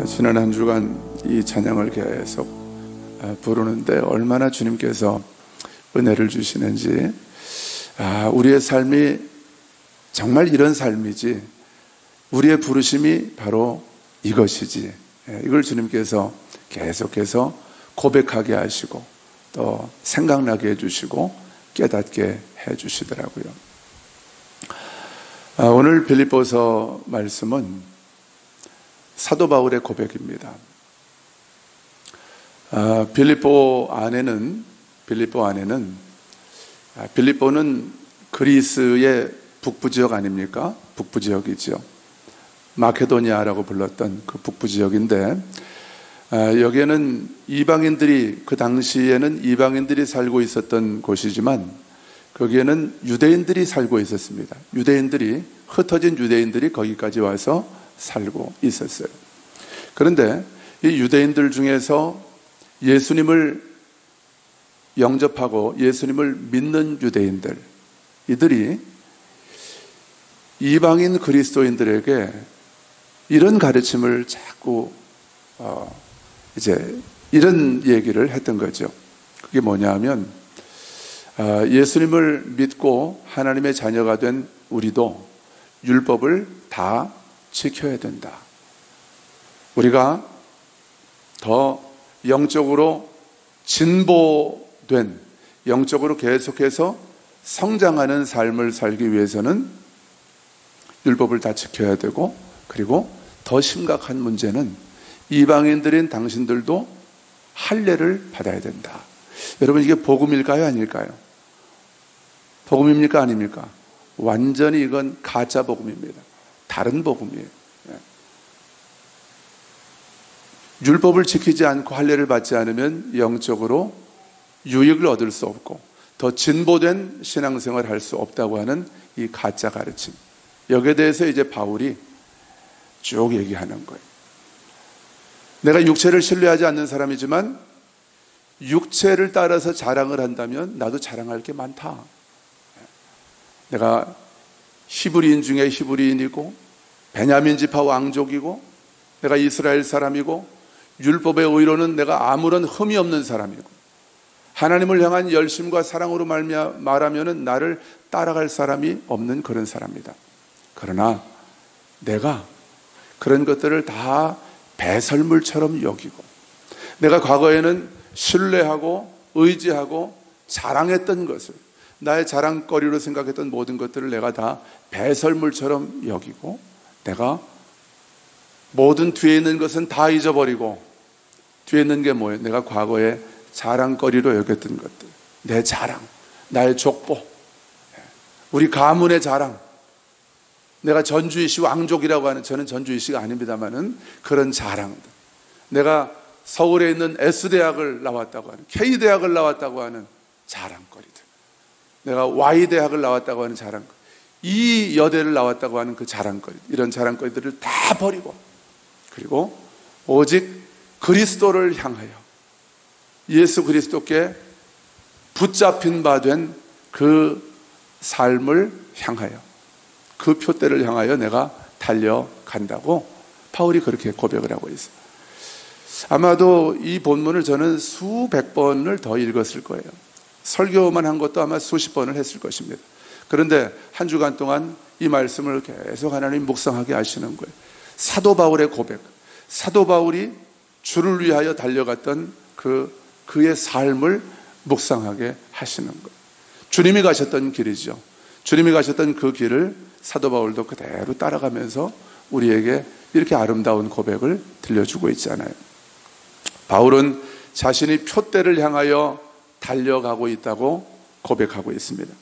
지난 한 주간 이 찬양을 계속 부르는데 얼마나 주님께서 은혜를 주시는지, 우리의 삶이 정말 이런 삶이지, 우리의 부르심이 바로 이것이지, 이걸 주님께서 계속해서 고백하게 하시고 또 생각나게 해주시고 깨닫게 해주시더라고요. 오늘 빌립보서 말씀은 사도 바울의 고백입니다. 빌립보 안에는 빌립보는 그리스의 북부 지역 아닙니까? 북부 지역이죠. 마케도니아라고 불렀던 그 북부 지역인데, 여기에는 이방인들이, 그 당시에는 이방인들이 살고 있었던 곳이지만 거기에는 유대인들이 살고 있었습니다. 흩어진 유대인들이 거기까지 와서 살고 있었어요. 그런데 이 유대인들 중에서 예수님을 영접하고 예수님을 믿는 유대인들, 이들이 이방인 그리스도인들에게 이런 가르침을 자꾸 이런 얘기를 했던 거죠. 그게 뭐냐 하면, 예수님을 믿고 하나님의 자녀가 된 우리도 율법을 다 지켜야 된다. 우리가 더 영적으로 진보된, 영적으로 계속해서 성장하는 삶을 살기 위해서는 율법을 다 지켜야 되고, 그리고 더 심각한 문제는 이방인들인 당신들도 할례를 받아야 된다. 여러분, 이게 복음일까요, 아닐까요? 복음입니까, 아닙니까? 완전히 이건 가짜 복음입니다. 다른 복음이에요. 율법을 지키지 않고 할례를 받지 않으면 영적으로 유익을 얻을 수 없고 더 진보된 신앙생활을 할 수 없다고 하는 이 가짜 가르침, 여기에 대해서 이제 바울이 쭉 얘기하는 거예요. 내가 육체를 신뢰하지 않는 사람이지만 육체를 따라서 자랑을 한다면 나도 자랑할 게 많다. 내가 히브리인 중에 히브리인이고, 베냐민 지파 왕족이고, 내가 이스라엘 사람이고, 율법의 의로는 내가 아무런 흠이 없는 사람이고, 하나님을 향한 열심과 사랑으로 말하면 나를 따라갈 사람이 없는 그런 사람이다. 그러나 내가 그런 것들을 다 배설물처럼 여기고, 내가 과거에는 신뢰하고 의지하고 자랑했던 것을, 나의 자랑거리로 생각했던 모든 것들을 내가 다 배설물처럼 여기고, 내가 모든 뒤에 있는 것은 다 잊어버리고, 뒤에 있는 게 뭐예요? 내가 과거에 자랑거리로 여겼던 것들, 내 자랑, 나의 족보, 우리 가문의 자랑, 내가 전주이시 왕족이라고 하는, 저는 전주이시가 아닙니다만은 그런 자랑들, 내가 서울에 있는 S대학을 나왔다고 하는, K대학을 나왔다고 하는 자랑거리들, 내가 Y대학을 나왔다고 하는 자랑거리, 이 여대를 나왔다고 하는 그 자랑거리, 이런 자랑거리들을 다 버리고, 그리고 오직 그리스도를 향하여 예수 그리스도께 붙잡힌 바 된 그 삶을 향하여, 그 표대를 향하여 내가 달려간다고 바울이 그렇게 고백을 하고 있어요. 아마도 이 본문을 저는 수백 번을 더 읽었을 거예요. 설교만 한 것도 아마 수십 번을 했을 것입니다. 그런데 한 주간 동안 이 말씀을 계속 하나님 묵상하게 하시는 거예요. 사도 바울의 고백, 사도 바울이 주를 위하여 달려갔던 그의 삶을 묵상하게 하시는 거예요. 주님이 가셨던 길이죠. 주님이 가셨던 그 길을 사도 바울도 그대로 따라가면서 우리에게 이렇게 아름다운 고백을 들려주고 있잖아요. 바울은 자신이 표대를 향하여 달려가고 있다고 고백하고 있습니다.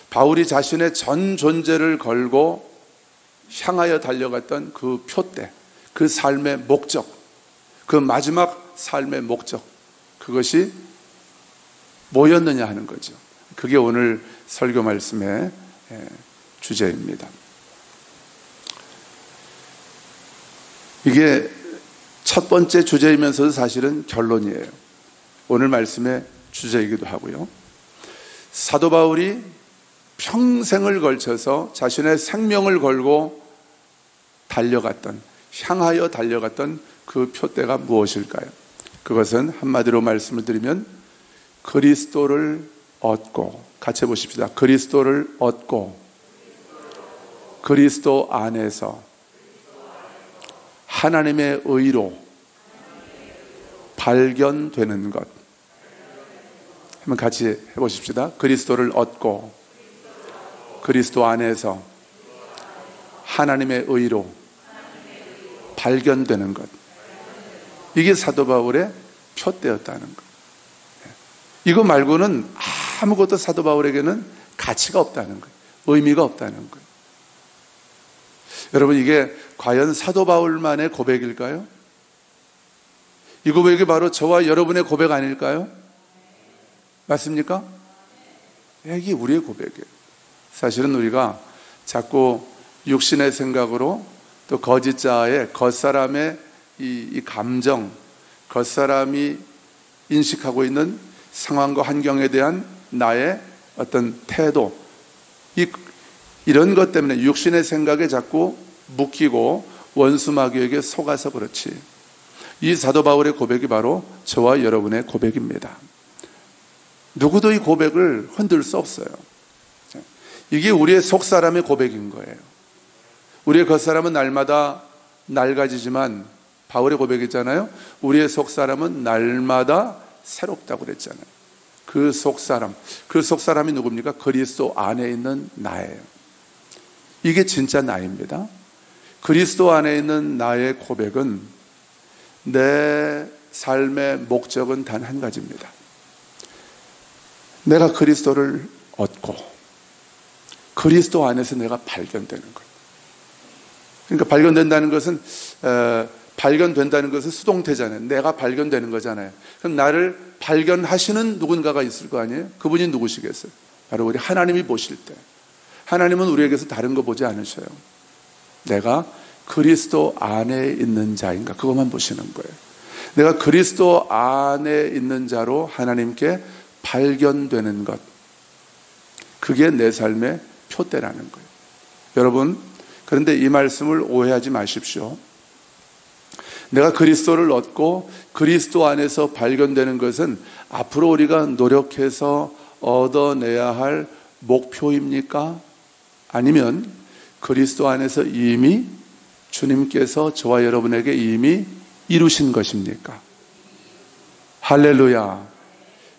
바울이 자신의 전 존재를 걸고 향하여 달려갔던 그 표대, 그 삶의 목적, 그 마지막 삶의 목적, 그것이 뭐였느냐 하는 거죠. 그게 오늘 설교 말씀의 주제입니다. 이게 첫 번째 주제이면서도 사실은 결론이에요. 오늘 말씀의 주제이기도 하고요. 사도 바울이 평생을 걸쳐서 자신의 생명을 걸고 달려갔던, 향하여 달려갔던 그 표대가 무엇일까요? 그것은 한마디로 말씀을 드리면 그리스도를 얻고, 같이 해보십시다. 그리스도를 얻고 그리스도 안에서 하나님의 의로 발견되는 것. 한번 같이 해보십시다. 그리스도를 얻고 그리스도 안에서 하나님의 의로 발견되는 것. 이게 사도 바울의 표대였다는 것. 이거 말고는 아무것도 사도 바울에게는 가치가 없다는 거예요. 의미가 없다는 거예요. 여러분, 이게 과연 사도 바울만의 고백일까요? 이 고백이 바로 저와 여러분의 고백 아닐까요? 맞습니까? 이게 우리의 고백이에요. 사실은 우리가 자꾸 육신의 생각으로 또 거짓자의 겉사람의 이 감정, 겉사람이 인식하고 있는 상황과 환경에 대한 나의 어떤 태도, 이런 것 때문에 육신의 생각에 자꾸 묶이고 원수마귀에게 속아서 그렇지. 이 사도 바울의 고백이 바로 저와 여러분의 고백입니다. 누구도 이 고백을 흔들 수 없어요. 이게 우리의 속사람의 고백인 거예요. 우리의 겉사람은 날마다 낡아지지만 바울의 고백이잖아요. 우리의 속사람은 날마다 새롭다고 그랬잖아요. 그 속사람이 누굽니까? 그리스도 안에 있는 나예요. 이게 진짜 나입니다. 그리스도 안에 있는 나의 고백은 내 삶의 목적은 단 한 가지입니다. 내가 그리스도를 얻고 그리스도 안에서 내가 발견되는 거예요. 그러니까 발견된다는 것은 수동태잖아요. 내가 발견되는 거잖아요. 그럼 나를 발견하시는 누군가가 있을 거 아니에요? 그분이 누구시겠어요? 바로 우리 하나님이 보실 때. 하나님은 우리에게서 다른 거 보지 않으셔요. 내가 그리스도 안에 있는 자인가? 그것만 보시는 거예요. 내가 그리스도 안에 있는 자로 하나님께 발견되는 것. 그게 내 삶의 표대라는 거예요. 여러분, 그런데 이 말씀을 오해하지 마십시오. 내가 그리스도를 얻고 그리스도 안에서 발견되는 것은 앞으로 우리가 노력해서 얻어내야 할 목표입니까? 아니면 그리스도 안에서 이미 주님께서 저와 여러분에게 이미 이루신 것입니까? 할렐루야.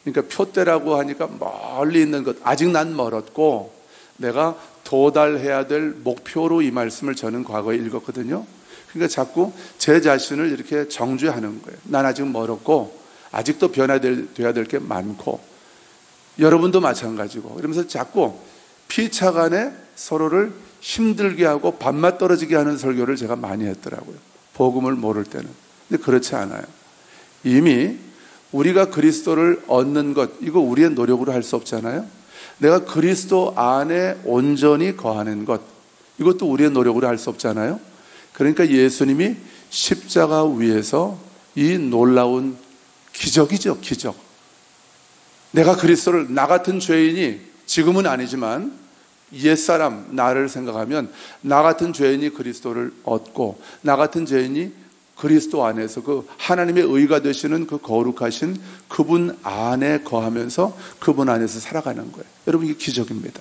그러니까 표대라고 하니까 멀리 있는 것, 아직 난 멀었고 내가 도달해야 될 목표로 이 말씀을 저는 과거에 읽었거든요. 그러니까 자꾸 제 자신을 이렇게 정죄하는 거예요. 난 아직 멀었고 아직도 변화돼야 될 게 많고 여러분도 마찬가지고 이러면서 자꾸 피차간에 서로를 힘들게 하고 밥맛 떨어지게 하는 설교를 제가 많이 했더라고요. 복음을 모를 때는. 근데 그렇지 않아요. 이미 우리가 그리스도를 얻는 것, 이거 우리의 노력으로 할 수 없잖아요. 내가 그리스도 안에 온전히 거하는 것, 이것도 우리의 노력으로 할 수 없잖아요. 그러니까 예수님이 십자가 위에서 이 놀라운 기적이죠, 기적. 내가 그리스도를, 나 같은 죄인이, 지금은 아니지만 옛사람 나를 생각하면 나 같은 죄인이 그리스도를 얻고 나 같은 죄인이 그리스도 안에서 그 하나님의 의가 되시는 그 거룩하신 그분 안에 거하면서 그분 안에서 살아가는 거예요. 여러분, 이게 기적입니다.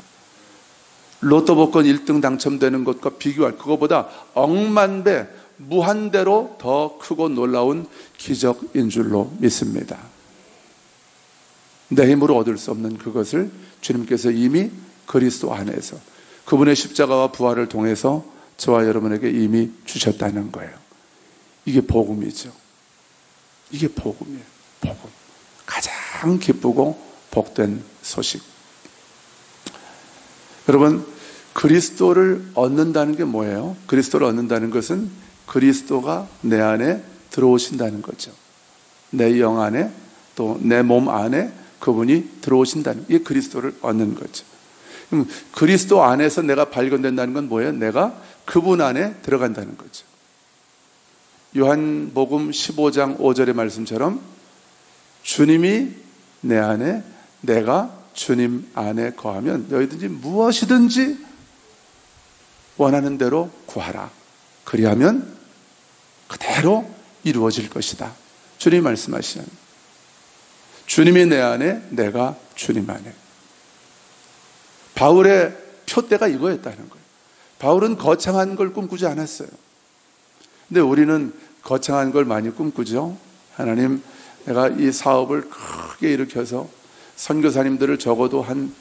로또 복권 1등 당첨되는 것과 비교할 그거보다 억만 배 무한대로 더 크고 놀라운 기적인 줄로 믿습니다. 내 힘으로 얻을 수 없는 그것을 주님께서 이미 그리스도 안에서 그분의 십자가와 부활을 통해서 저와 여러분에게 이미 주셨다는 거예요. 이게 복음이죠. 이게 복음이에요. 복음. 가장 기쁘고 복된 소식. 여러분, 그리스도를 얻는다는 게 뭐예요? 그리스도를 얻는다는 것은 그리스도가 내 안에 들어오신다는 거죠. 내 영 안에 또 내 몸 안에 그분이 들어오신다는, 이게 그리스도를 얻는 거죠. 그럼 그리스도 안에서 내가 발견된다는 건 뭐예요? 내가 그분 안에 들어간다는 거죠. 요한복음 15장 5절의 말씀처럼 주님이 내 안에, 내가 주님 안에 거하면 너희든지 무엇이든지 원하는 대로 구하라. 그리하면 그대로 이루어질 것이다. 주님이 말씀하시는, 주님이 내 안에, 내가 주님 안에. 바울의 표대가 이거였다는 거예요. 바울은 거창한 걸 꿈꾸지 않았어요. 근데 우리는 거창한 걸 많이 꿈꾸죠. 하나님, 내가 이 사업을 크게 일으켜서 선교사님들을 적어도 한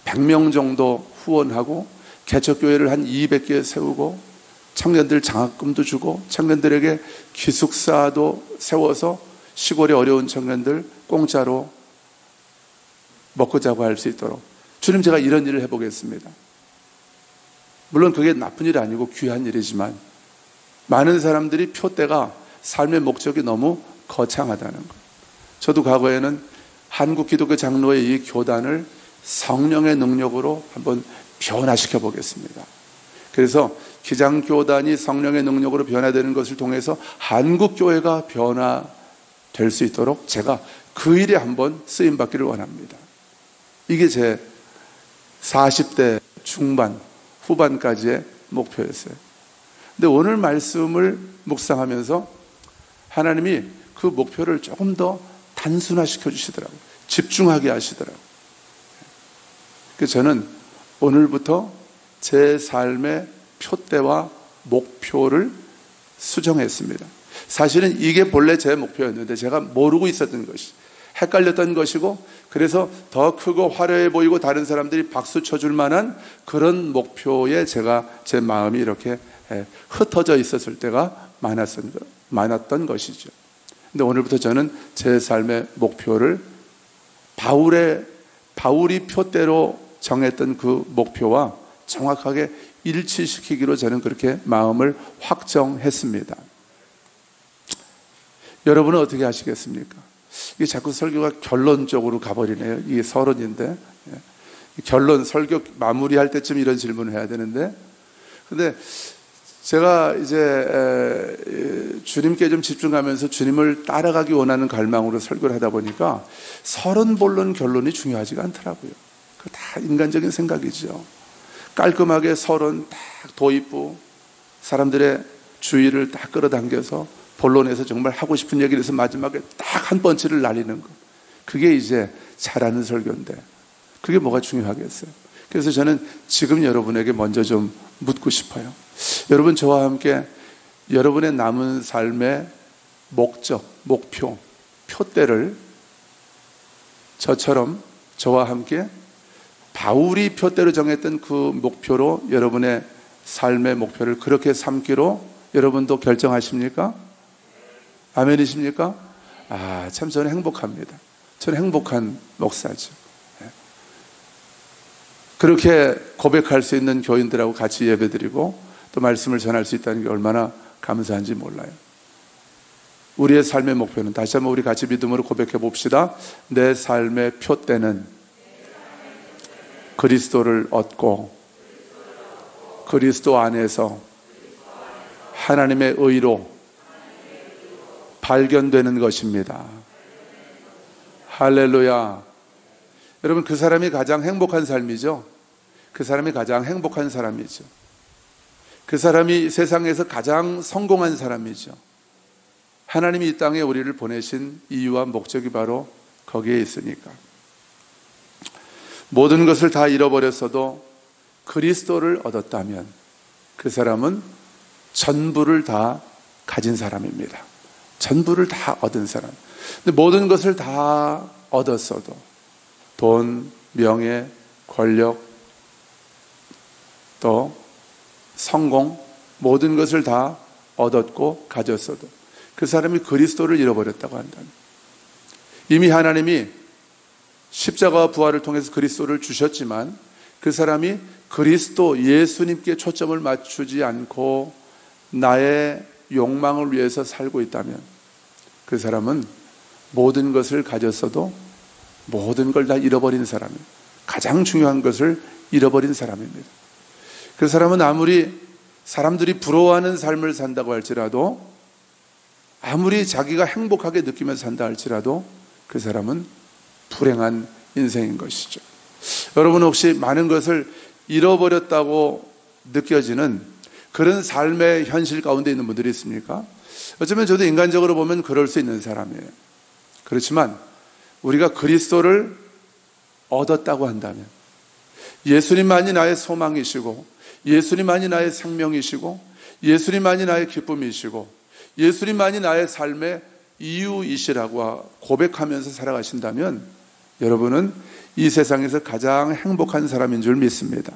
100명 정도 후원하고 개척교회를 한 200개 세우고 청년들 장학금도 주고 청년들에게 기숙사도 세워서 시골의 어려운 청년들 공짜로 먹고 자고 할 수 있도록, 주님, 제가 이런 일을 해보겠습니다. 물론 그게 나쁜 일이 아니고 귀한 일이지만 많은 사람들이 표대가 삶의 목적이 너무 거창하다는 것. 저도 과거에는 한국 기독교 장로의 이 교단을 성령의 능력으로 한번 변화시켜 보겠습니다. 그래서 기장교단이 성령의 능력으로 변화되는 것을 통해서 한국교회가 변화될 수 있도록 제가 그 일에 한번 쓰임받기를 원합니다. 이게 제 40대 중반, 후반까지의 목표였어요. 근데 오늘 말씀을 묵상하면서 하나님이 그 목표를 조금 더 단순화시켜 주시더라고요. 집중하게 하시더라고요. 그래서 저는 오늘부터 제 삶의 표대와 목표를 수정했습니다. 사실은 이게 본래 제 목표였는데 제가 모르고 있었던 것이, 헷갈렸던 것이고, 그래서 더 크고 화려해 보이고 다른 사람들이 박수 쳐줄 만한 그런 목표에 제 마음이 이렇게 흩어져 있었을 때가 많았던 것이죠. 근데 오늘부터 저는 제 삶의 목표를 바울이 표대로 정했던 그 목표와 정확하게 일치시키기로 저는 그렇게 마음을 확정했습니다. 여러분은 어떻게 하시겠습니까? 이게 자꾸 설교가 결론적으로 가버리네요. 이게 서론인데, 결론, 설교 마무리할 때쯤 이런 질문을 해야 되는데, 근데 제가 이제 주님께 좀 집중하면서 주님을 따라가기 원하는 갈망으로 설교를 하다 보니까 서론, 본론, 결론이 중요하지가 않더라고요. 그거 다 인간적인 생각이죠. 깔끔하게 서론 딱 도입부, 사람들의 주의를 딱 끌어당겨서 본론에서 정말 하고 싶은 얘기를 해서 마지막에 딱 한 펀치를 날리는 것. 그게 이제 잘하는 설교인데 그게 뭐가 중요하겠어요. 그래서 저는 지금 여러분에게 먼저 좀 묻고 싶어요. 여러분, 저와 함께 여러분의 남은 삶의 목적, 목표, 표대를 저처럼 저와 함께 바울이 표대로 정했던 그 목표로 여러분의 삶의 목표를 그렇게 삼기로 여러분도 결정하십니까? 아멘이십니까? 참 저는 행복합니다. 저는 행복한 목사죠. 그렇게 고백할 수 있는 교인들하고 같이 예배드리고 또 말씀을 전할 수 있다는 게 얼마나 감사한지 몰라요. 우리의 삶의 목표는, 다시 한번 우리 같이 믿음으로 고백해 봅시다. 내 삶의 표대는 그리스도를 얻고 그리스도 안에서 하나님의 의로 발견되는 것입니다. 할렐루야. 여러분, 그 사람이 가장 행복한 삶이죠. 그 사람이 가장 행복한 사람이죠. 그 사람이 세상에서 가장 성공한 사람이죠. 하나님이 이 땅에 우리를 보내신 이유와 목적이 바로 거기에 있으니까. 모든 것을 다 잃어버렸어도 그리스도를 얻었다면 그 사람은 전부를 다 가진 사람입니다. 전부를 다 얻은 사람. 근데 모든 것을 다 얻었어도 돈, 명예, 권력, 또 성공, 모든 것을 다 얻었고 가졌어도 그 사람이 그리스도를 잃어버렸다고 한다면, 이미 하나님이 십자가와 부활을 통해서 그리스도를 주셨지만 그 사람이 그리스도 예수님께 초점을 맞추지 않고 나의 욕망을 위해서 살고 있다면 그 사람은 모든 것을 가졌어도 모든 걸 다 잃어버린 사람이에요. 가장 중요한 것을 잃어버린 사람입니다. 그 사람은 아무리 사람들이 부러워하는 삶을 산다고 할지라도, 아무리 자기가 행복하게 느끼면서 산다 할지라도 그 사람은 불행한 인생인 것이죠. 여러분, 혹시 많은 것을 잃어버렸다고 느껴지는 그런 삶의 현실 가운데 있는 분들이 있습니까? 어쩌면 저도 인간적으로 보면 그럴 수 있는 사람이에요. 그렇지만 우리가 그리스도를 얻었다고 한다면, 예수님만이 나의 소망이시고, 예수님만이 나의 생명이시고, 예수님만이 나의 기쁨이시고, 예수님만이 나의 삶의 이유이시라고 고백하면서 살아가신다면 여러분은 이 세상에서 가장 행복한 사람인 줄 믿습니다.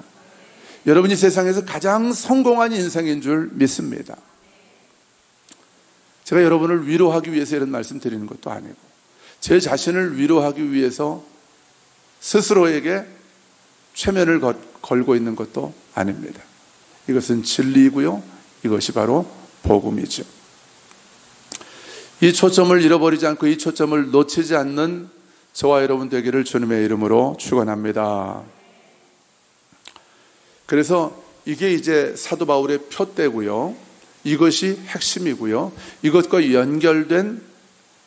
여러분이 세상에서 가장 성공한 인생인 줄 믿습니다. 제가 여러분을 위로하기 위해서 이런 말씀 드리는 것도 아니고, 제 자신을 위로하기 위해서 스스로에게 최면을 걸고 있는 것도 아닙니다. 이것은 진리이고요, 이것이 바로 복음이죠. 이 초점을 잃어버리지 않고 이 초점을 놓치지 않는 저와 여러분 되기를 주님의 이름으로 축원합니다. 그래서 이게 이제 사도 바울의 표대고요, 이것이 핵심이고요, 이것과 연결된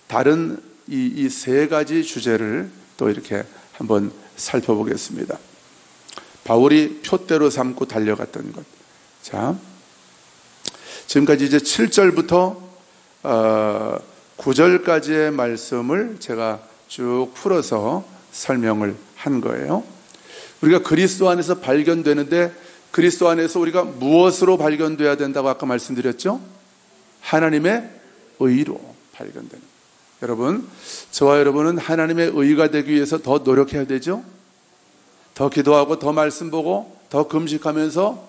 다른 이 세 가지 주제를 또 이렇게 한번 살펴보겠습니다. 바울이 표대로 삼고 달려갔던 것. 자, 지금까지 이제 7절부터 9절까지의 말씀을 제가 쭉 풀어서 설명을 한 거예요. 우리가 그리스도 안에서 발견되는데, 그리스도 안에서 우리가 무엇으로 발견돼야 된다고 아까 말씀드렸죠? 하나님의 의로 발견되는. 여러분, 저와 여러분은 하나님의 의가 되기 위해서 더 노력해야 되죠? 더 기도하고 더 말씀 보고 더 금식하면서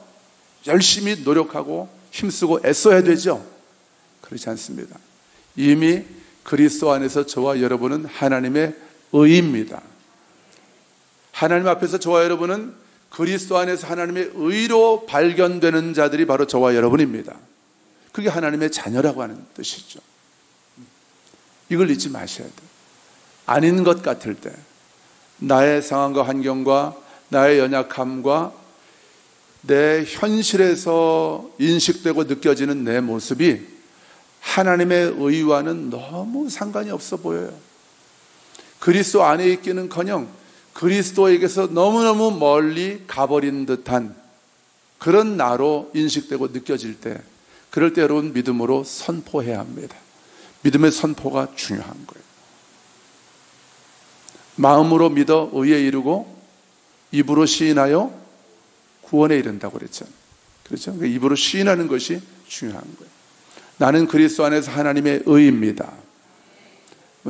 열심히 노력하고 힘쓰고 애써야 되죠? 그렇지 않습니다. 이미 그리스도 안에서 저와 여러분은 하나님의 의입니다. 하나님 앞에서 저와 여러분은 그리스도 안에서 하나님의 의로 발견되는 자들이 바로 저와 여러분입니다. 그게 하나님의 자녀라고 하는 뜻이죠. 이걸 잊지 마셔야 돼요. 아닌 것 같을 때, 나의 상황과 환경과 나의 연약함과 내 현실에서 인식되고 느껴지는 내 모습이 하나님의 의와는 너무 상관이 없어 보여요. 그리스도 안에 있기는커녕 그리스도에게서 너무너무 멀리 가버린 듯한 그런 나로 인식되고 느껴질 때, 그럴 때 여러분 믿음으로 선포해야 합니다. 믿음의 선포가 중요한 거예요. 마음으로 믿어 의에 이르고 입으로 시인하여 구원에 이른다고 그랬잖아요. 그렇죠? 입으로 시인하는 것이 중요한 거예요. 나는 그리스도 안에서 하나님의 의입니다.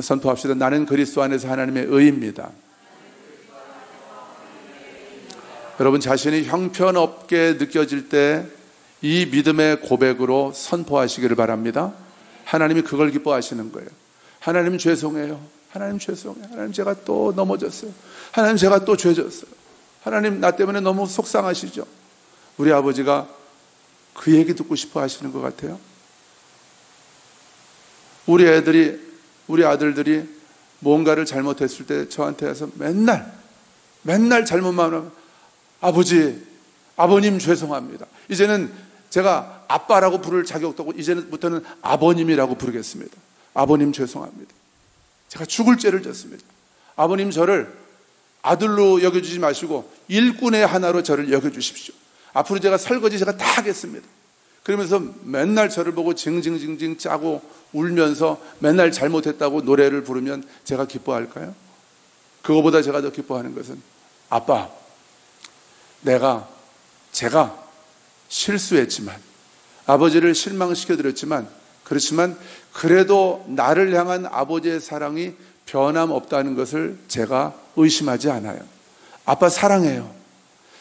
선포합시다. 나는 그리스도 안에서 하나님의 의입니다. 여러분 자신이 형편없게 느껴질 때 이 믿음의 고백으로 선포하시기를 바랍니다. 하나님이 그걸 기뻐하시는 거예요. 하나님 죄송해요. 하나님 죄송해요. 하나님 제가 또 넘어졌어요. 하나님 제가 또 죄졌어요. 하나님 나 때문에 너무 속상하시죠? 우리 아버지가 그 얘기 듣고 싶어 하시는 것 같아요. 우리 아들들이 뭔가를 잘못했을 때 저한테 와서 맨날 잘못만 하면 아버님 죄송합니다. 이제는 제가 아빠라고 부를 자격도 없고 이제부터는 아버님이라고 부르겠습니다. 아버님 죄송합니다. 제가 죽을 죄를 졌습니다. 아버님 저를 아들로 여겨주지 마시고 일꾼의 하나로 저를 여겨주십시오. 앞으로 제가 설거지 제가 다 하겠습니다. 그러면서 맨날 저를 보고 징징징징 짜고 울면서 맨날 잘못했다고 노래를 부르면 제가 기뻐할까요? 그거보다 제가 더 기뻐하는 것은 아빠, 제가 실수했지만 아버지를 실망시켜드렸지만 그렇지만 그래도 나를 향한 아버지의 사랑이 변함없다는 것을 제가 의심하지 않아요. 아빠 사랑해요.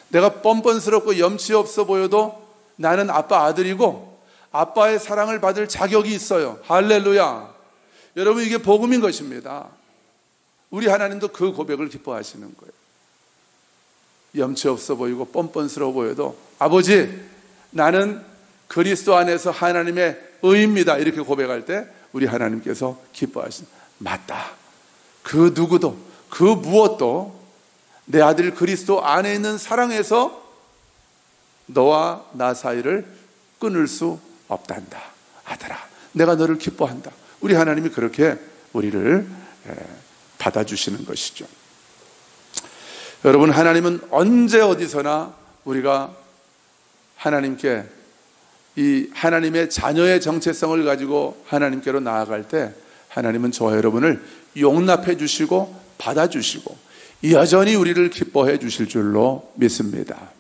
내가 뻔뻔스럽고 염치 없어 보여도 나는 아빠 아들이고 아빠의 사랑을 받을 자격이 있어요. 할렐루야. 여러분 이게 복음인 것입니다. 우리 하나님도 그 고백을 기뻐하시는 거예요. 염치 없어 보이고 뻔뻔스러워 보여도 아버지 나는 그리스도 안에서 하나님의 의입니다. 이렇게 고백할 때 우리 하나님께서 기뻐하시는, 맞다. 그 누구도 그 무엇도 내 아들 그리스도 안에 있는 사랑에서 너와 나 사이를 끊을 수 없단다. 아들아, 내가 너를 기뻐한다. 우리 하나님이 그렇게 우리를 받아주시는 것이죠. 여러분, 하나님은 언제 어디서나 우리가 하나님께 이 하나님의 자녀의 정체성을 가지고 하나님께로 나아갈 때 하나님은 저와 여러분을 용납해 주시고 받아주시고 여전히 우리를 기뻐해 주실 줄로 믿습니다.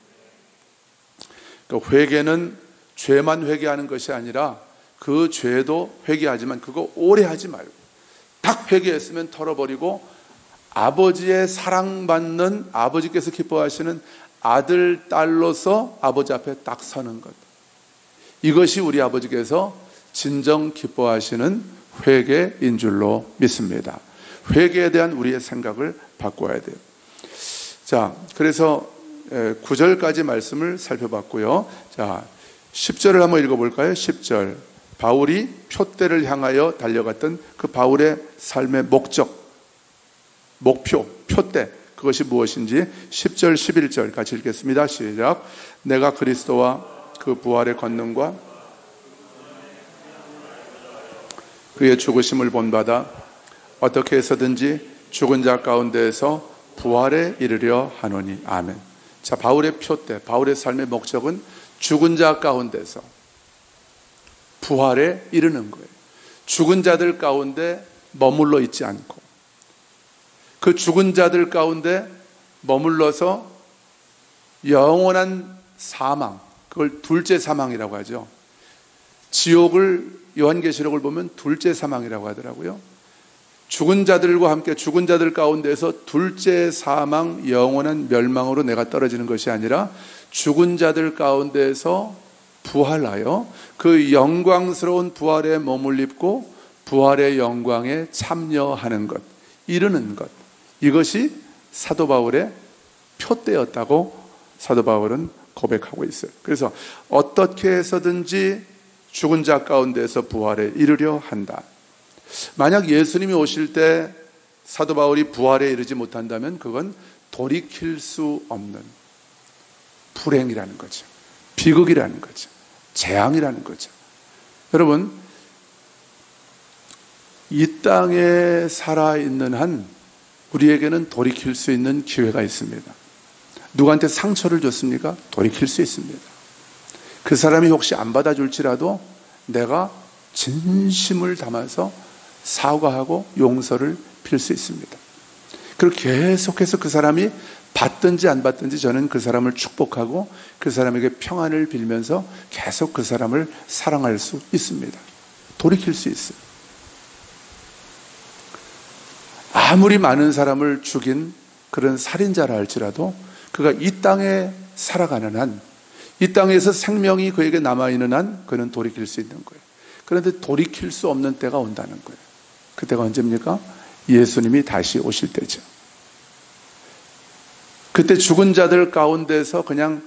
회개는 죄만 회개하는 것이 아니라 그 죄도 회개하지만 그거 오래 하지 말고 딱 회개했으면 털어버리고 아버지의 사랑받는, 아버지께서 기뻐하시는 아들, 딸로서 아버지 앞에 딱 서는 것. 이것이 우리 아버지께서 진정 기뻐하시는 회개인 줄로 믿습니다. 회개에 대한 우리의 생각을 바꿔야 돼요. 자, 그래서 9절까지 말씀을 살펴봤고요. 자, 10절을 한번 읽어볼까요? 10절. 바울이 표대를 향하여 달려갔던 그 바울의 삶의 목표, 표대, 그것이 무엇인지 10절, 11절 같이 읽겠습니다. 시작. 내가 그리스도와 그 부활의 권능과 그의 죽으심을 본받아 어떻게 해서든지 죽은 자 가운데에서 부활에 이르려 하노니. 아멘. 자, 바울의 표대, 바울의 삶의 목적은 죽은 자 가운데서 부활에 이르는 거예요. 죽은 자들 가운데 머물러 있지 않고 그 죽은 자들 가운데 머물러서 영원한 사망, 그걸 둘째 사망이라고 하죠. 지옥을 요한계시록을 보면 둘째 사망이라고 하더라고요. 죽은 자들과 함께 죽은 자들 가운데서 둘째 사망, 영원한 멸망으로 내가 떨어지는 것이 아니라 죽은 자들 가운데서 부활하여 그 영광스러운 부활에 몸을 입고 부활의 영광에 참여하는 것, 이루는 것, 이것이 사도 바울의 표대였다고 사도 바울은 고백하고 있어요. 그래서 어떻게 해서든지 죽은 자 가운데서 부활에 이르려 한다. 만약 예수님이 오실 때 사도 바울이 부활에 이르지 못한다면 그건 돌이킬 수 없는 불행이라는 거죠. 비극이라는 거죠. 재앙이라는 거죠. 여러분, 이 땅에 살아있는 한 우리에게는 돌이킬 수 있는 기회가 있습니다. 누구한테 상처를 줬습니까? 돌이킬 수 있습니다. 그 사람이 혹시 안 받아줄지라도 내가 진심을 담아서 사과하고 용서를 빌 수 있습니다. 그리고 계속해서 그 사람이 받든지 안 받든지 저는 그 사람을 축복하고 그 사람에게 평안을 빌면서 계속 그 사람을 사랑할 수 있습니다. 돌이킬 수 있어요. 아무리 많은 사람을 죽인 그런 살인자라 할지라도 그가 이 땅에 살아가는 한, 이 땅에서 생명이 그에게 남아있는 한 그는 돌이킬 수 있는 거예요. 그런데 돌이킬 수 없는 때가 온다는 거예요. 그때가 언제입니까? 예수님이 다시 오실 때죠. 그때 죽은 자들 가운데서 그냥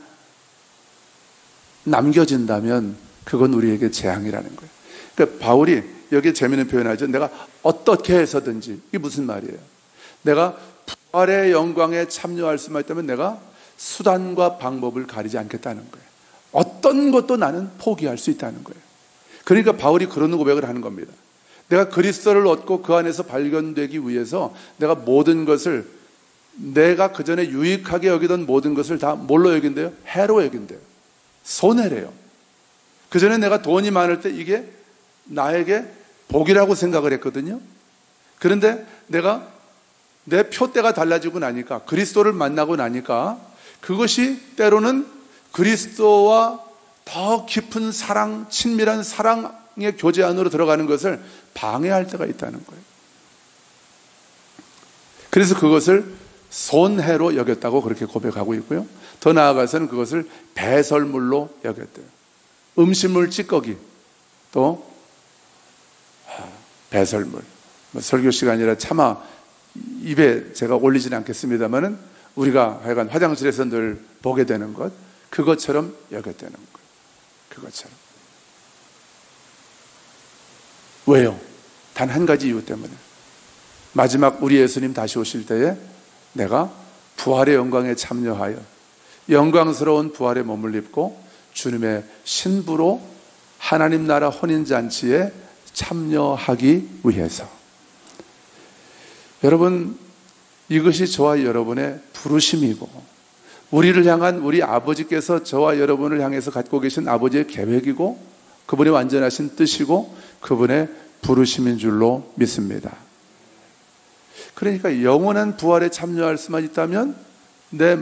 남겨진다면 그건 우리에게 재앙이라는 거예요. 그러니까 바울이 여기에 재미있는 표현하죠. 내가 어떻게 해서든지. 이게 무슨 말이에요? 내가 부활의 영광에 참여할 수만 있다면 내가 수단과 방법을 가리지 않겠다는 거예요. 어떤 것도 나는 포기할 수 있다는 거예요. 그러니까 바울이 그런 고백을 하는 겁니다. 내가 그리스도를 얻고 그 안에서 발견되기 위해서 내가 모든 것을, 내가 그전에 유익하게 여기던 모든 것을 다 뭘로 여긴대요? 해로 여긴대요. 손해래요. 그전에 내가 돈이 많을 때 이게 나에게 복이라고 생각을 했거든요. 그런데 내가 내 표대가 달라지고 나니까, 그리스도를 만나고 나니까 그것이 때로는 그리스도와 더 깊은 사랑, 친밀한 사랑의 교제 안으로 들어가는 것을 방해할 때가 있다는 거예요. 그래서 그것을 손해로 여겼다고 그렇게 고백하고 있고요. 더 나아가서는 그것을 배설물로 여겼대요. 음식물 찌꺼기, 또 배설물. 설교 시간이라 차마 입에 제가 올리지는 않겠습니다만은 우리가 하여간 화장실에서 늘 보게 되는 것, 그것처럼 여겼다는 거예요. 그것처럼. 왜요? 단 한 가지 이유 때문에. 마지막 우리 예수님 다시 오실 때에 내가 부활의 영광에 참여하여 영광스러운 부활의 몸을 입고 주님의 신부로 하나님 나라 혼인잔치에 참여하기 위해서. 여러분, 이것이 저와 여러분의 부르심이고 우리를 향한 우리 아버지께서 저와 여러분을 향해서 갖고 계신 아버지의 계획이고 그분의 완전하신 뜻이고 그분의 부르심인 줄로 믿습니다. 그러니까 영원한 부활에 참여할 수만 있다면 내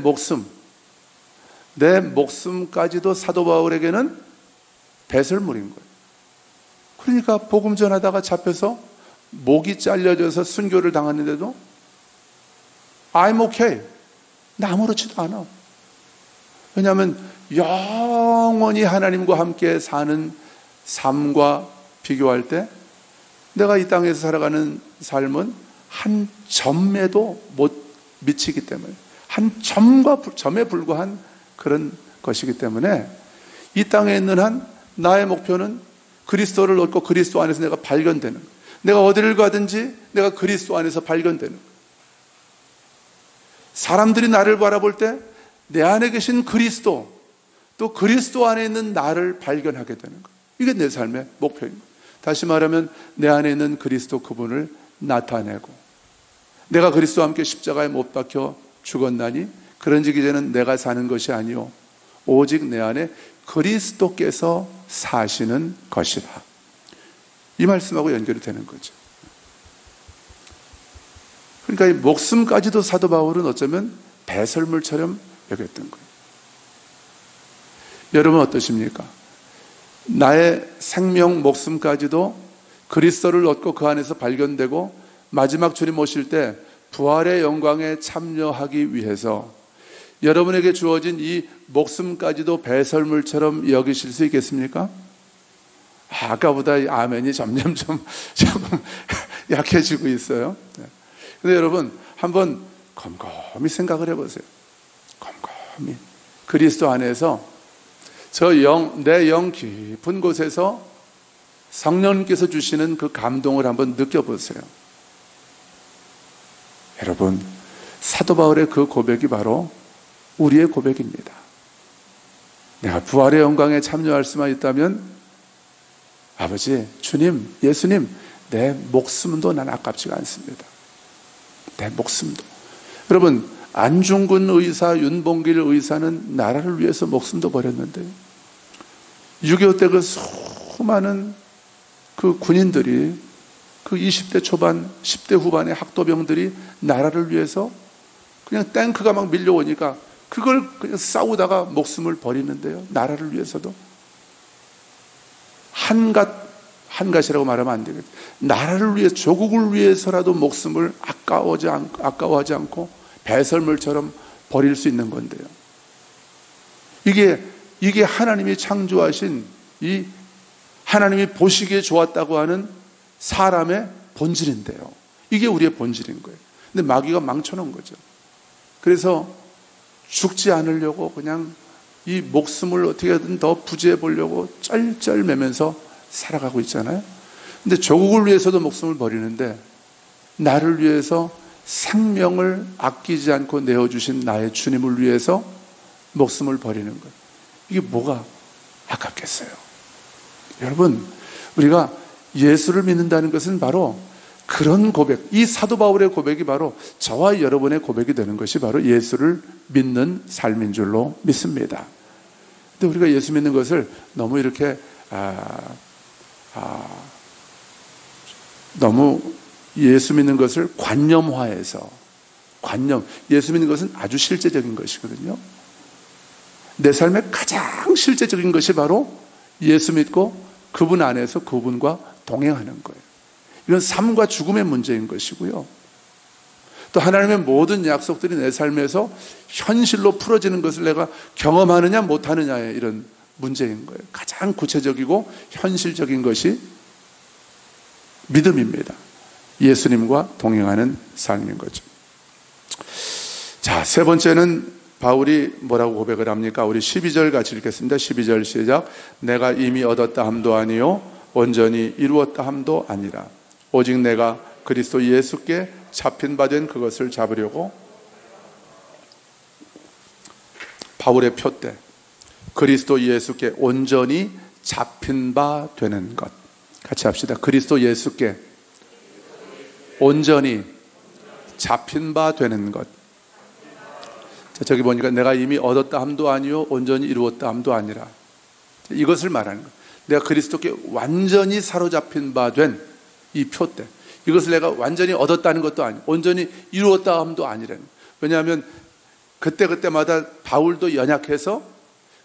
목숨까지도 사도 바울에게는 배설물인 거예요. 그러니까 복음 전하다가 잡혀서 목이 잘려져서 순교를 당했는데도 I'm okay. 나 아무렇지도 않아. 왜냐하면 영원히 하나님과 함께 사는 삶과 비교할 때 내가 이 땅에서 살아가는 삶은 한 점에도 못 미치기 때문에 한 점에 불과한 그런 것이기 때문에 이 땅에 있는 한 나의 목표는 그리스도를 얻고 그리스도 안에서 내가 발견되는 거예요. 내가 어디를 가든지 내가 그리스도 안에서 발견되는 거예요. 사람들이 나를 바라볼 때 내 안에 계신 그리스도 또 그리스도 안에 있는 나를 발견하게 되는 거예요. 이게 내 삶의 목표입니다. 다시 말하면 내 안에 있는 그리스도 그분을 나타내고 내가 그리스도와 함께 십자가에 못 박혀 죽었나니 그런즉 이제는 내가 사는 것이 아니요 오직 내 안에 그리스도께서 사시는 것이다. 이 말씀하고 연결이 되는 거죠. 그러니까 이 목숨까지도 사도 바울은 어쩌면 배설물처럼 여겼던 거예요. 여러분 어떠십니까? 나의 생명 목숨까지도 그리스도를 얻고 그 안에서 발견되고 마지막 주님 오실 때 부활의 영광에 참여하기 위해서 여러분에게 주어진 이 목숨까지도 배설물처럼 여기실 수 있겠습니까? 아까보다 이 아멘이 점점 조금 약해지고 있어요. 그런데 여러분 한번 곰곰이 생각을 해보세요. 곰곰이 그리스도 안에서 내 영 깊은 곳에서 성령님께서 주시는 그 감동을 한번 느껴보세요. 여러분 사도 바울의 그 고백이 바로 우리의 고백입니다. 내가 부활의 영광에 참여할 수만 있다면 아버지, 주님, 예수님 내 목숨도 난 아깝지가 않습니다. 내 목숨도. 여러분 안중근 의사, 윤봉길 의사는 나라를 위해서 목숨도 버렸는데 6.25 때 그 수많은 그 군인들이 그 20대 초반, 10대 후반의 학도병들이 나라를 위해서 그냥 탱크가 막 밀려오니까 그걸 그냥 싸우다가 목숨을 버리는데요. 나라를 위해서도. 한갓이라고 말하면 안 되겠죠. 나라를 위해, 조국을 위해서라도 목숨을 아까워하지 않고 배설물처럼 버릴 수 있는 건데요. 이게 하나님이 창조하신 이 하나님이 보시기에 좋았다고 하는 사람의 본질인데요. 이게 우리의 본질인 거예요. 근데 마귀가 망쳐놓은 거죠. 그래서 죽지 않으려고 그냥 이 목숨을 어떻게든 더 부지해 보려고 쩔쩔매면서 살아가고 있잖아요. 근데 조국을 위해서도 목숨을 버리는데 나를 위해서 생명을 아끼지 않고 내어주신 나의 주님을 위해서 목숨을 버리는 거예요. 이게 뭐가 아깝겠어요? 여러분, 우리가 예수를 믿는다는 것은 바로 그런 고백, 이 사도 바울의 고백이 바로 저와 여러분의 고백이 되는 것이 바로 예수를 믿는 삶인 줄로 믿습니다. 근데 우리가 예수 믿는 것을 너무 이렇게 너무 예수 믿는 것을 관념화해서 예수 믿는 것은 아주 실제적인 것이거든요. 내 삶의 가장 실제적인 것이 바로 예수 믿고 그분 안에서 그분과 동행하는 거예요. 이건 삶과 죽음의 문제인 것이고요. 또 하나님의 모든 약속들이 내 삶에서 현실로 풀어지는 것을 내가 경험하느냐 못하느냐의 이런 문제인 거예요. 가장 구체적이고 현실적인 것이 믿음입니다. 예수님과 동행하는 삶인 거죠. 자, 세 번째는 바울이 뭐라고 고백을 합니까? 우리 12절 같이 읽겠습니다. 12절 시작. 내가 이미 얻었다 함도 아니요 온전히 이루었다 함도 아니라 오직 내가 그리스도 예수께 잡힌 바 된 그것을 잡으려고. 바울의 표대 그리스도 예수께 온전히 잡힌 바 되는 것. 같이 합시다. 그리스도 예수께 온전히 잡힌 바 되는 것. 저기 보니까 내가 이미 얻었다 함도 아니요 온전히 이루었다 함도 아니라, 이것을 말하는 거예요. 내가 그리스도께 완전히 사로잡힌 바 된 이 표대, 이것을 내가 완전히 얻었다는 것도 아니고 온전히 이루었다 함도 아니라는 거예요. 왜냐하면 그때마다 바울도 연약해서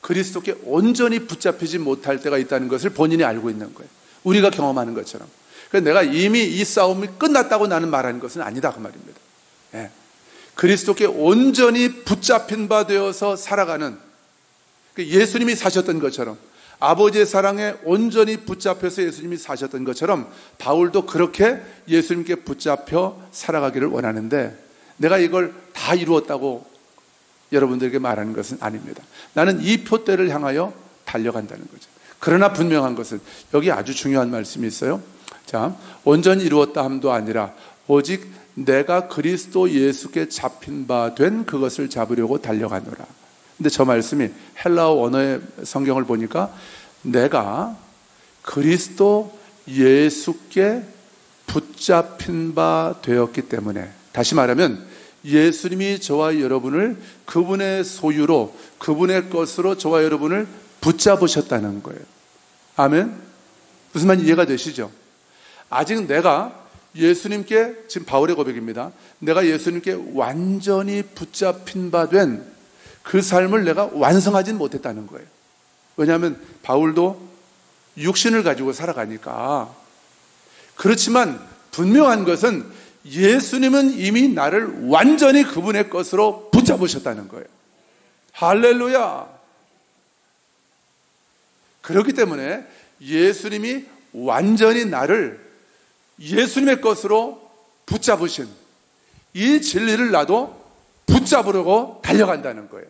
그리스도께 온전히 붙잡히지 못할 때가 있다는 것을 본인이 알고 있는 거예요. 우리가 경험하는 것처럼. 그래서 내가 이미 이 싸움이 끝났다고 나는 말하는 것은 아니다 그 말입니다. 예. 그리스도께 온전히 붙잡힌 바 되어서 살아가는, 예수님이 사셨던 것처럼, 아버지의 사랑에 온전히 붙잡혀서 예수님이 사셨던 것처럼 바울도 그렇게 예수님께 붙잡혀 살아가기를 원하는데, 내가 이걸 다 이루었다고 여러분들에게 말하는 것은 아닙니다. 나는 이 표대를 향하여 달려간다는 거죠. 그러나 분명한 것은 여기 아주 중요한 말씀이 있어요. 자, 온전히 이루었다 함도 아니라 오직 내가 그리스도 예수께 잡힌 바 된 그것을 잡으려고 달려가노라. 근데 저 말씀이 헬라어 원어의 성경을 보니까 내가 그리스도 예수께 붙잡힌 바 되었기 때문에, 다시 말하면 예수님이 저와 여러분을 그분의 소유로, 그분의 것으로 저와 여러분을 붙잡으셨다는 거예요. 아멘? 무슨 말인지 이해가 되시죠? 아직 내가 예수님께, 지금 바울의 고백입니다. 내가 예수님께 완전히 붙잡힌 바 된 그 삶을 내가 완성하진 못했다는 거예요. 왜냐하면 바울도 육신을 가지고 살아가니까. 그렇지만 분명한 것은 예수님은 이미 나를 완전히 그분의 것으로 붙잡으셨다는 거예요. 할렐루야. 그렇기 때문에 예수님이 완전히 나를 예수님의 것으로 붙잡으신 이 진리를 나도 붙잡으려고 달려간다는 거예요.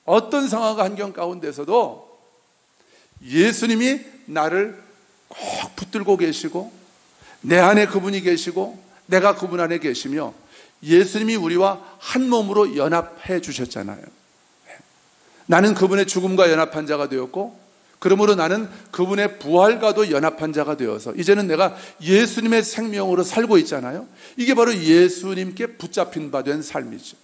어떤 상황과 환경 가운데서도 예수님이 나를 꼭 붙들고 계시고, 내 안에 그분이 계시고 내가 그분 안에 계시며, 예수님이 우리와 한 몸으로 연합해 주셨잖아요. 나는 그분의 죽음과 연합한 자가 되었고, 그러므로 나는 그분의 부활과도 연합한 자가 되어서 이제는 내가 예수님의 생명으로 살고 있잖아요. 이게 바로 예수님께 붙잡힌 바 된 삶이죠.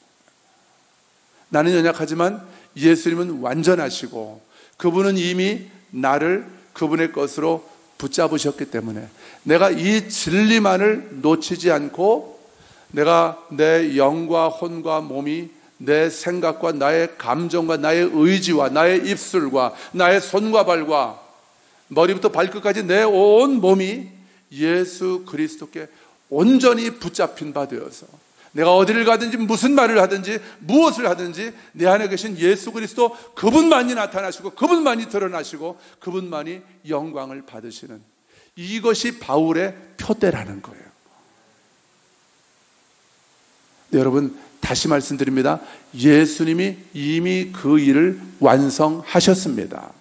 나는 연약하지만 예수님은 완전하시고 그분은 이미 나를 그분의 것으로 붙잡으셨기 때문에 내가 이 진리만을 놓치지 않고, 내가 내 영과 혼과 몸이, 내 생각과 나의 감정과 나의 의지와 나의 입술과 나의 손과 발과 머리부터 발끝까지 내 온 몸이 예수 그리스도께 온전히 붙잡힌 바 되어서 내가 어디를 가든지 무슨 말을 하든지 무엇을 하든지 내 안에 계신 예수 그리스도, 그분만이 나타나시고 그분만이 드러나시고 그분만이 영광을 받으시는, 이것이 바울의 표대라는 거예요. 네, 여러분 다시 말씀드립니다. 예수님이 이미 그 일을 완성하셨습니다.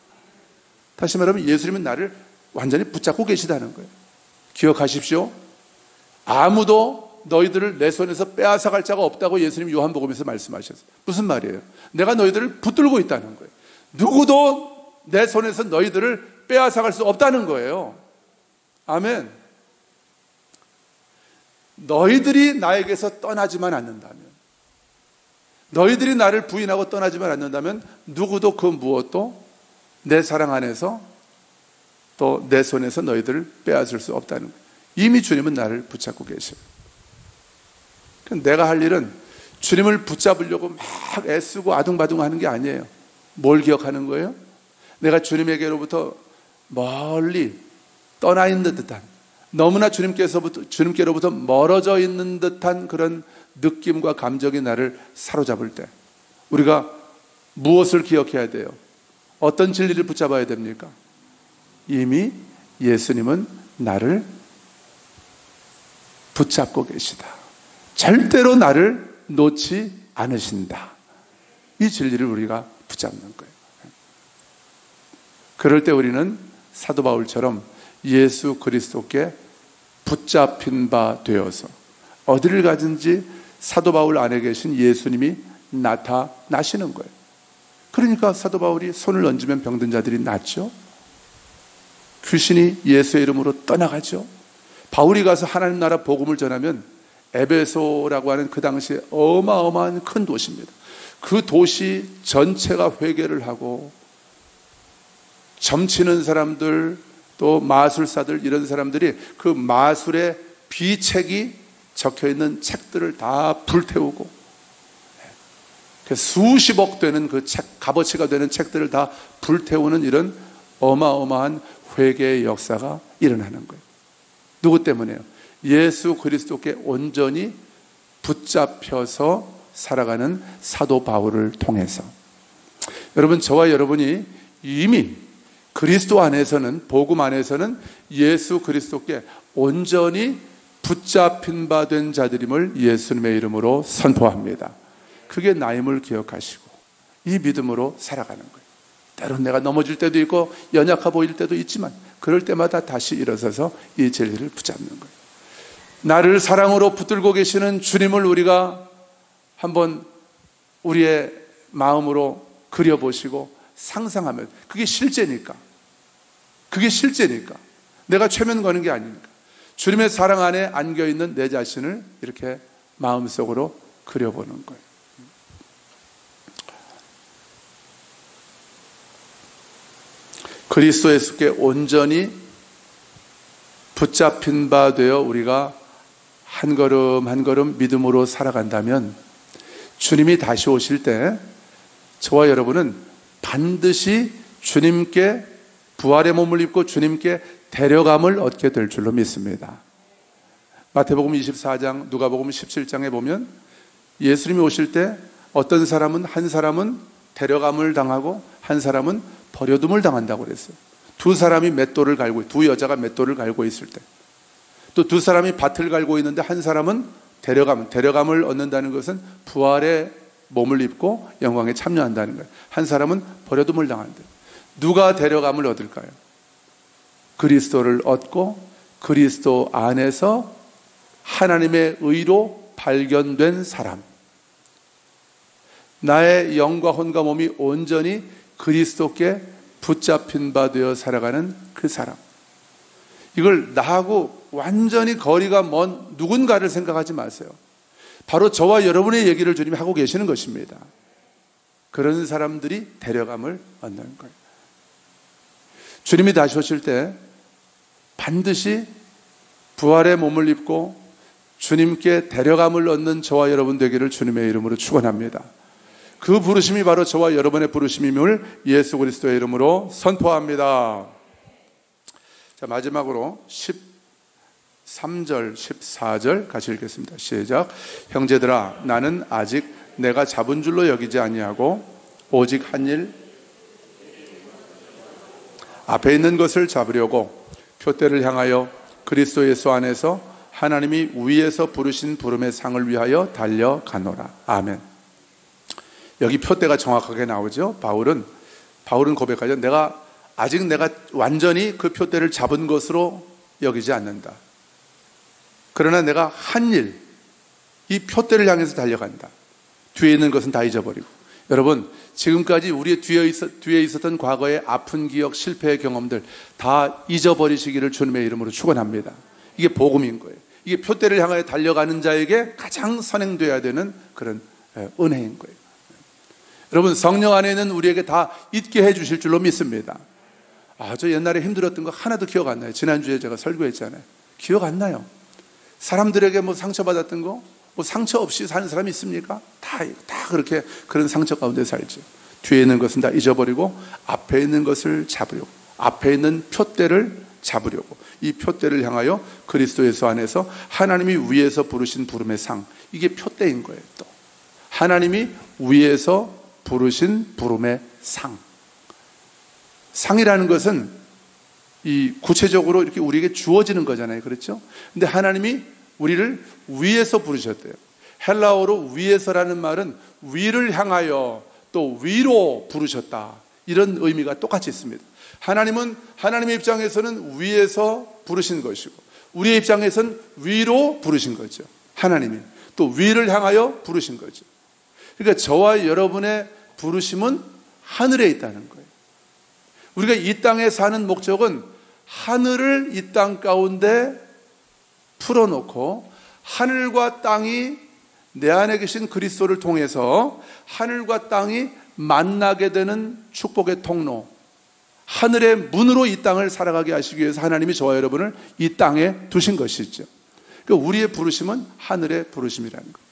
다시 말하면 예수님은 나를 완전히 붙잡고 계시다는 거예요. 기억하십시오. 아무도 너희들을 내 손에서 빼앗아갈 자가 없다고 예수님 요한복음에서 말씀하셨어요. 무슨 말이에요? 내가 너희들을 붙들고 있다는 거예요. 누구도 내 손에서 너희들을 빼앗아갈 수 없다는 거예요. 아멘. 너희들이 나에게서 떠나지만 않는다면, 너희들이 나를 부인하고 떠나지만 않는다면 누구도 그 무엇도 내 사랑 안에서 또 내 손에서 너희들을 빼앗을 수 없다는 거예요. 이미 주님은 나를 붙잡고 계셔요. 내가 할 일은 주님을 붙잡으려고 막 애쓰고 아둥바둥하는 게 아니에요. 뭘 기억하는 거예요? 내가 주님에게로부터 멀리 떠나 있는 듯한, 너무나 주님께로부터 멀어져 있는 듯한 그런 느낌과 감정이 나를 사로잡을 때 우리가 무엇을 기억해야 돼요? 어떤 진리를 붙잡아야 됩니까? 이미 예수님은 나를 붙잡고 계시다. 절대로 나를 놓지 않으신다. 이 진리를 우리가 붙잡는 거예요. 그럴 때 우리는 사도 바울처럼 예수 그리스도께 붙잡힌 바 되어서 어디를 가든지 사도 바울 안에 계신 예수님이 나타나시는 거예요. 그러니까 사도 바울이 손을 얹으면 병든 자들이 낫죠. 귀신이 예수의 이름으로 떠나가죠. 바울이 가서 하나님 나라 복음을 전하면 에베소라고 하는 그 당시에 어마어마한 큰 도시입니다. 그 도시 전체가 회개를 하고 점치는 사람들, 또 마술사들, 이런 사람들이 그 마술의 비책이 적혀있는 책들을 다 불태우고 수십억 되는 그 책, 값어치가 되는 책들을 다 불태우는 이런 어마어마한 회개의 역사가 일어나는 거예요. 누구 때문에요? 예수 그리스도께 온전히 붙잡혀서 살아가는 사도 바울을 통해서. 여러분, 저와 여러분이 이미 그리스도 안에서는, 복음 안에서는 예수 그리스도께 온전히 붙잡힌 바 된 자들임을 예수님의 이름으로 선포합니다. 그게 나임을 기억하시고 이 믿음으로 살아가는 거예요. 때론 내가 넘어질 때도 있고 연약해 보일 때도 있지만 그럴 때마다 다시 일어서서 이 진리를 붙잡는 거예요. 나를 사랑으로 붙들고 계시는 주님을 우리가 한번 우리의 마음으로 그려보시고 상상하면 그게 실제니까. 그게 실제니까. 내가 최면 거는 게 아니니까. 주님의 사랑 안에 안겨있는 내 자신을 이렇게 마음속으로 그려보는 거예요. 그리스도 예수께 온전히 붙잡힌 바 되어 우리가 한 걸음 한 걸음 믿음으로 살아간다면 주님이 다시 오실 때 저와 여러분은 반드시 주님께 부활의 몸을 입고 주님께 데려감을 얻게 될 줄로 믿습니다. 마태복음 24장, 누가복음 17장에 보면 예수님이 오실 때 어떤 사람은, 한 사람은 데려감을 당하고 한 사람은 버려둠을 당한다고 그랬어요. 두 사람이 맷돌을 갈고, 두 여자가 맷돌을 갈고 있을 때, 또 두 사람이 밭을 갈고 있는데 한 사람은 데려감을 얻는다는 것은 부활의 몸을 입고 영광에 참여한다는 거예요. 한 사람은 버려둠을 당한다. 누가 데려감을 얻을까요? 그리스도를 얻고 그리스도 안에서 하나님의 의로 발견된 사람, 나의 영과 혼과 몸이 온전히 그리스도께 붙잡힌 바 되어 살아가는 그 사람. 이걸 나하고 완전히 거리가 먼 누군가를 생각하지 마세요. 바로 저와 여러분의 얘기를 주님이 하고 계시는 것입니다. 그런 사람들이 데려감을 얻는 거예요. 주님이 다시 오실 때 반드시 부활의 몸을 입고 주님께 데려감을 얻는 저와 여러분 되기를 주님의 이름으로 축원합니다. 그 부르심이 바로 저와 여러분의 부르심임을 예수 그리스도의 이름으로 선포합니다. 자, 마지막으로 13절, 14절 같이 읽겠습니다. 시작. 형제들아, 나는 아직 내가 잡은 줄로 여기지 아니하고 오직 한 일, 앞에 있는 것을 잡으려고 표대를 향하여 그리스도 예수 안에서 하나님이 위에서 부르신 부름의 상을 위하여 달려가노라. 아멘. 여기 표대가 정확하게 나오죠. 바울은 고백하죠. 아직 내가 완전히 그 표대를 잡은 것으로 여기지 않는다. 그러나 내가 한 일, 이 표대를 향해서 달려간다. 뒤에 있는 것은 다 잊어버리고. 여러분, 지금까지 우리의 뒤에 있었던 과거의 아픈 기억, 실패의 경험들 다 잊어버리시기를 주님의 이름으로 축원합니다. 이게 복음인 거예요. 이게 표대를 향하여 달려가는 자에게 가장 선행되어야 되는 그런 은혜인 거예요. 여러분, 성령 안에 있는 우리에게 다 잊게 해주실 줄로 믿습니다. 저 옛날에 힘들었던 거 하나도 기억 안 나요. 지난주에 제가 설교했잖아요. 기억 안 나요. 사람들에게 상처받았던 거, 상처 없이 사는 사람이 있습니까? 다 그렇게 그런 상처 가운데 살죠. 뒤에 있는 것은 다 잊어버리고 앞에 있는 것을 잡으려고, 앞에 있는 표대를 잡으려고, 이 표대를 향하여 그리스도 예수 안에서 하나님이 위에서 부르신 부름의 상, 이게 표대인 거예요. 또 하나님이 위에서 부르신 부름의 상. 상이라는 것은 이 구체적으로 이렇게 우리에게 주어지는 거잖아요. 그렇죠? 근데 하나님이 우리를 위에서 부르셨대요. 헬라어로 위에서라는 말은 위를 향하여 또 위로 부르셨다. 이런 의미가 똑같이 있습니다. 하나님은 하나님의 입장에서는 위에서 부르신 것이고 우리의 입장에서는 위로 부르신 거죠. 하나님이 또 위를 향하여 부르신 거죠. 그러니까 저와 여러분의 부르심은 하늘에 있다는 거예요. 우리가 이 땅에 사는 목적은 하늘을 이 땅 가운데 풀어놓고 하늘과 땅이 내 안에 계신 그리스도를 통해서 하늘과 땅이 만나게 되는 축복의 통로, 하늘의 문으로 이 땅을 살아가게 하시기 위해서 하나님이 저와 여러분을 이 땅에 두신 것이죠. 그러니까 우리의 부르심은 하늘의 부르심이라는 거예요.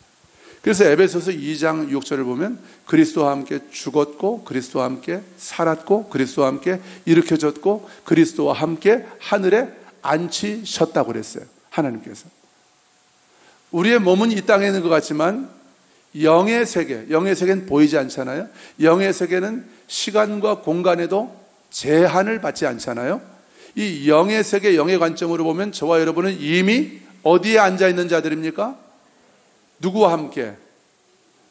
그래서 에베소서 2장 6절을 보면 그리스도와 함께 죽었고 그리스도와 함께 살았고 그리스도와 함께 일으켜졌고 그리스도와 함께 하늘에 앉히셨다고 그랬어요. 하나님께서. 우리의 몸은 이 땅에 있는 것 같지만 영의 세계는 보이지 않잖아요. 영의 세계는 시간과 공간에도 제한을 받지 않잖아요. 이 영의 세계, 영의 관점으로 보면 저와 여러분은 이미 어디에 앉아 있는 자들입니까? 누구와 함께?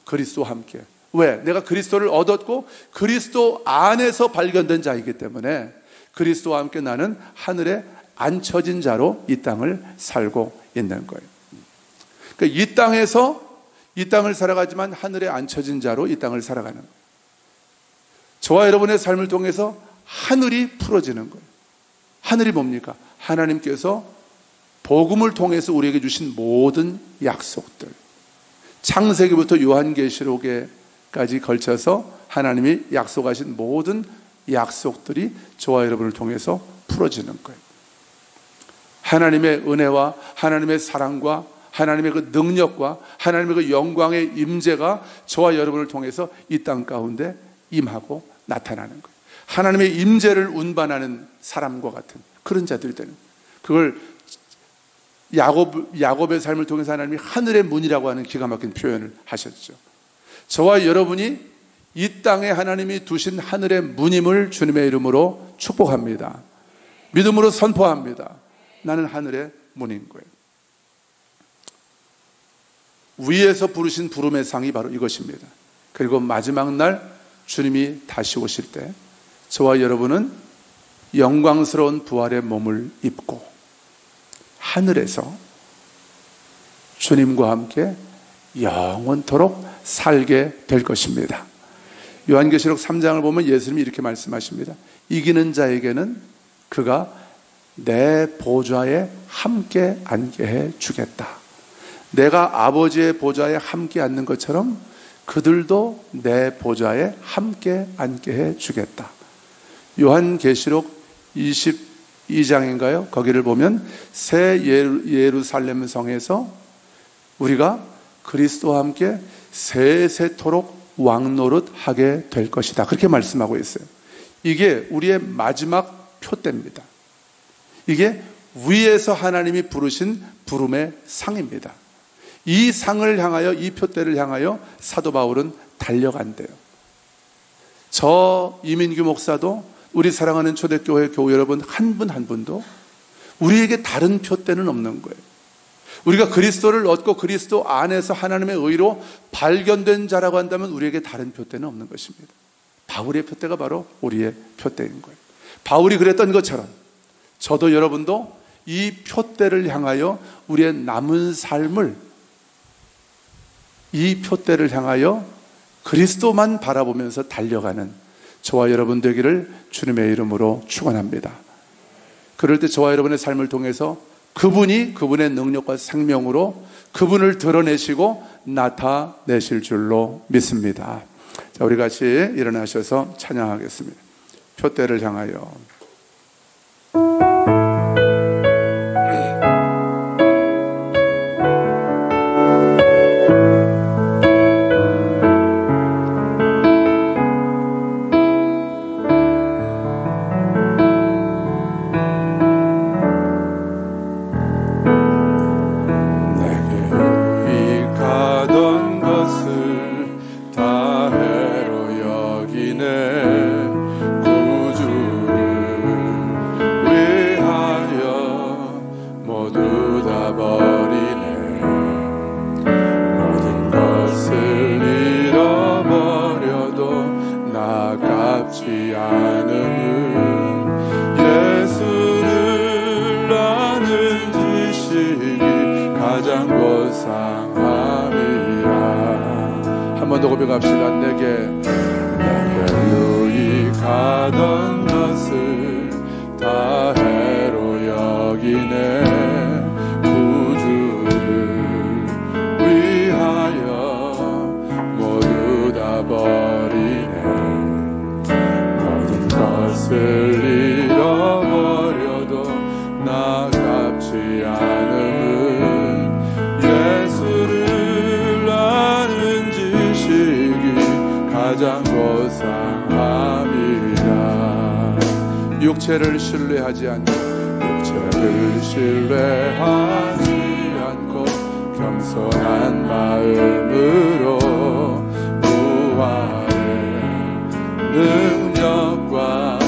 그리스도와 함께. 왜? 내가 그리스도를 얻었고 그리스도 안에서 발견된 자이기 때문에 그리스도와 함께 나는 하늘에 앉혀진 자로 이 땅을 살고 있는 거예요. 그러니까 이 땅에서 이 땅을 살아가지만 하늘에 앉혀진 자로 이 땅을 살아가는 거예요. 저와 여러분의 삶을 통해서 하늘이 풀어지는 거예요. 하늘이 뭡니까? 하나님께서 복음을 통해서 우리에게 주신 모든 약속들, 창세기부터 요한계시록에까지 걸쳐서 하나님이 약속하신 모든 약속들이 저와 여러분을 통해서 풀어지는 거예요. 하나님의 은혜와 하나님의 사랑과 하나님의 그 능력과 하나님의 그 영광의 임재가 저와 여러분을 통해서 이 땅 가운데 임하고 나타나는 거예요. 하나님의 임재를 운반하는 사람과 같은 그런 자들이 되는 거예요. 그걸 야곱의 삶을 통해서 하나님이 하늘의 문이라고 하는 기가 막힌 표현을 하셨죠. 저와 여러분이 이 땅에 하나님이 두신 하늘의 문임을 주님의 이름으로 축복합니다. 믿음으로 선포합니다. 나는 하늘의 문인 거예요. 위에서 부르신 부름의 상이 바로 이것입니다. 그리고 마지막 날 주님이 다시 오실 때 저와 여러분은 영광스러운 부활의 몸을 입고 하늘에서 주님과 함께 영원토록 살게 될 것입니다. 요한계시록 3장을 보면 예수님이 이렇게 말씀하십니다. 이기는 자에게는 그가 내 보좌에 함께 앉게 해 주겠다. 내가 아버지의 보좌에 함께 앉는 것처럼 그들도 내 보좌에 함께 앉게 해 주겠다. 요한계시록 22장인가요? 거기를 보면 새 예루살렘 성에서 우리가 그리스도와 함께 세세토록 왕노릇하게 될 것이다. 그렇게 말씀하고 있어요. 이게 우리의 마지막 표대입니다. 이게 위에서 하나님이 부르신 부름의 상입니다. 이 상을 향하여, 이 표대를 향하여 사도 바울은 달려간대요. 저 이민규 목사도 우리 사랑하는 초대교회 교우 여러분 한 분 한 분도 우리에게 다른 표대는 없는 거예요. 우리가 그리스도를 얻고 그리스도 안에서 하나님의 의로 발견된 자라고 한다면 우리에게 다른 표대는 없는 것입니다. 바울의 표대가 바로 우리의 표대인 거예요. 바울이 그랬던 것처럼 저도 여러분도 이 표대를 향하여 우리의 남은 삶을 이 표대를 향하여 그리스도만 바라보면서 달려가는 저와 여러분 되기를 주님의 이름으로 축원합니다. 그럴 때 저와 여러분의 삶을 통해서 그분이 그분의 능력과 생명으로 그분을 드러내시고 나타내실 줄로 믿습니다. 자, 우리 같이 일어나셔서 찬양하겠습니다. 표대를 향하여. 고백합시다. 내게 유익하던 것을 다 해로 여기네 구주를 감사함이라. 육체를 신뢰하지 않고 겸손한 마음으로 부활의 능력과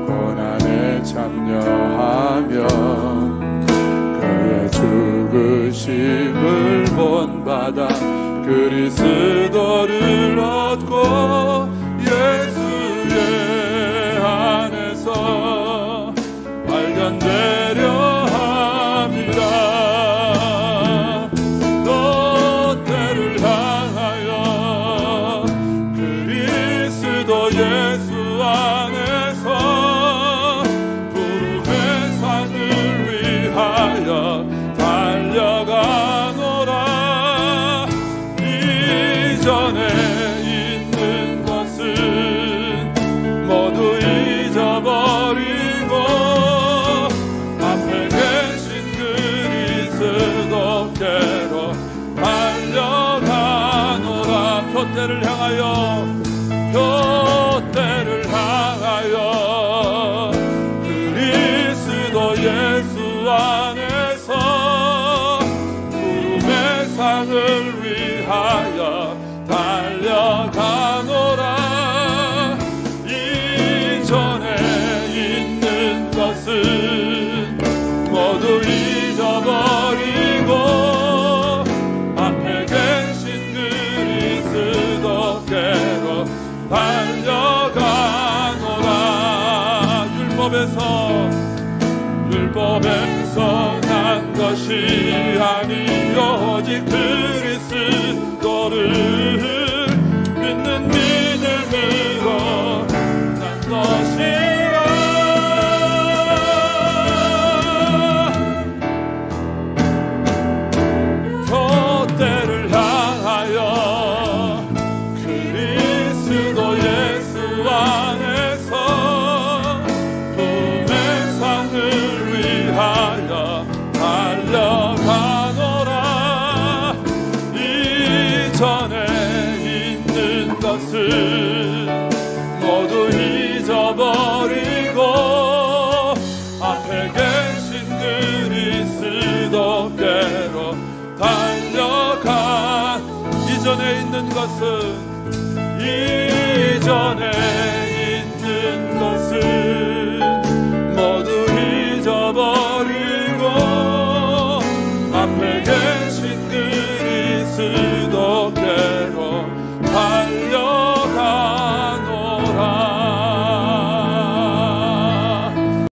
고난에 참여하며 그의 죽으심을 본받아 그리스도를 얻고 예수의 안에서 발견되려 합니다. 또 때를 향하여 그리스도 예수 안에서 부름의 산을 위하여 달려가노라. 이전에 있는 것은 모두 잊어버리고 앞에 계신 그리스도께로 달려가노라. 표대를 향하여 그리스도 예수 안에서 구름의 상을 위하여 달려가노라. 이전에 있는 것은 모두 잊어버리고 앞에 계신 그리스도께로 달려가노라. 율법에서 난 것이 아니요 오직 그리스도를 믿는 믿음으로 난 것이라. 표대를 향하여 그리스도 예수 안에서 부름의 상을 위하여 달려가노라. 이전에 있는 것은 모두 잊어버리고 앞에 계신 그리스도께로 달려가. 이전에 있는 것은 모두 잊어버리고 앞에 계신 그리스도께로 달려